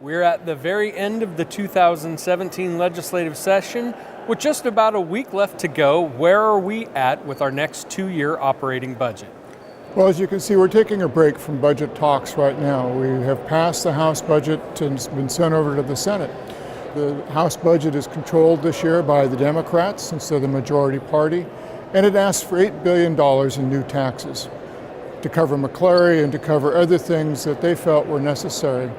We're at the very end of the 2017 legislative session. With just about a week left to go, where are we at with our next 2-year operating budget? Well, as you can see, we're taking a break from budget talks right now. We have passed the House budget and it's been sent over to the Senate. The House budget is controlled this year by the Democrats, since they're the majority party, and it asks for $8 billion in new taxes to cover McCleary and to cover other things that they felt were necessary.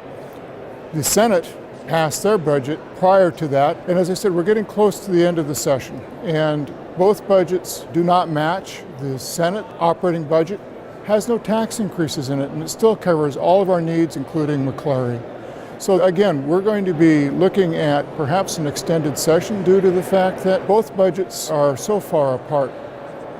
The Senate passed their budget prior to that, and as I said, we're getting close to the end of the session, and both budgets do not match. The Senate operating budget has no tax increases in it, and it still covers all of our needs, including McCleary. So again, we're going to be looking at perhaps an extended session due to the fact that both budgets are so far apart.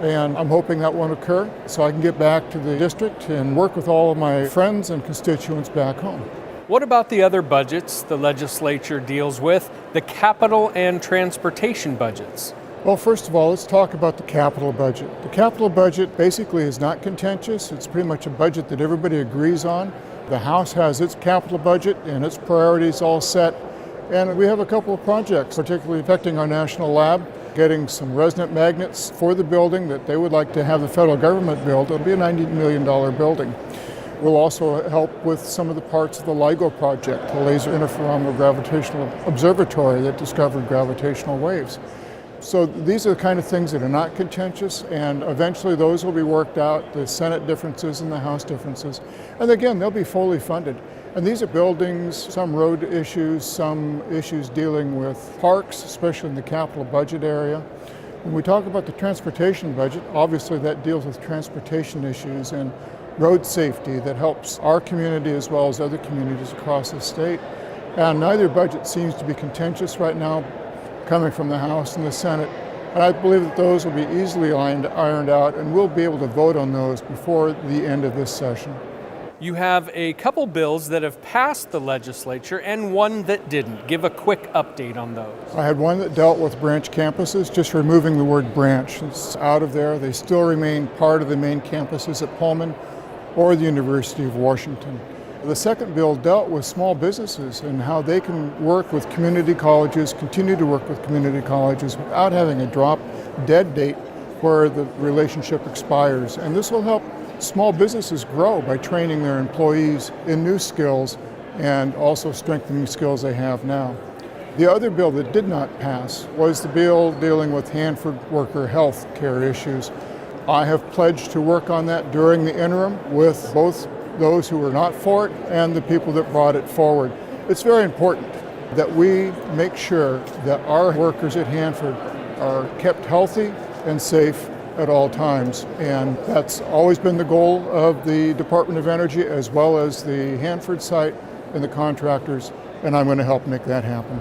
And I'm hoping that won't occur so I can get back to the district and work with all of my friends and constituents back home. What about the other budgets the legislature deals with, the capital and transportation budgets? Well, first of all, let's talk about the capital budget. The capital budget basically is not contentious. It's pretty much a budget that everybody agrees on. The House has its capital budget and its priorities all set. And we have a couple of projects, particularly affecting our national lab, getting some resonant magnets for the building that they would like to have the federal government build. It'll be a $90 million building. We'll also help with some of the parts of the LIGO project, the Laser Interferometer Gravitational Observatory that discovered gravitational waves. So these are the kind of things that are not contentious, and eventually those will be worked out, the Senate differences and the House differences. And again, they'll be fully funded. And these are buildings, some road issues, some issues dealing with parks, especially in the capital budget area. When we talk about the transportation budget, obviously that deals with transportation issues and road safety that helps our community as well as other communities across the state. And neither budget seems to be contentious right now, coming from the House and the Senate. And I believe that those will be easily ironed out, and we'll be able to vote on those before the end of this session. You have a couple bills that have passed the legislature and one that didn't. Give a quick update on those. I had one that dealt with branch campuses, just removing the word branch. It's out of there. They still remain part of the main campuses at Pullman or the University of Washington. The second bill dealt with small businesses and how they can work with community colleges, continue to work with community colleges without having a drop dead date where the relationship expires. And this will help small businesses grow by training their employees in new skills and also strengthening skills they have now. The other bill that did not pass was the bill dealing with Hanford worker health care issues. I have pledged to work on that during the interim with both those who were not for it and the people that brought it forward. It's very important that we make sure that our workers at Hanford are kept healthy and safe at all times. And that's always been the goal of the Department of Energy as well as the Hanford site and the contractors, and I'm going to help make that happen.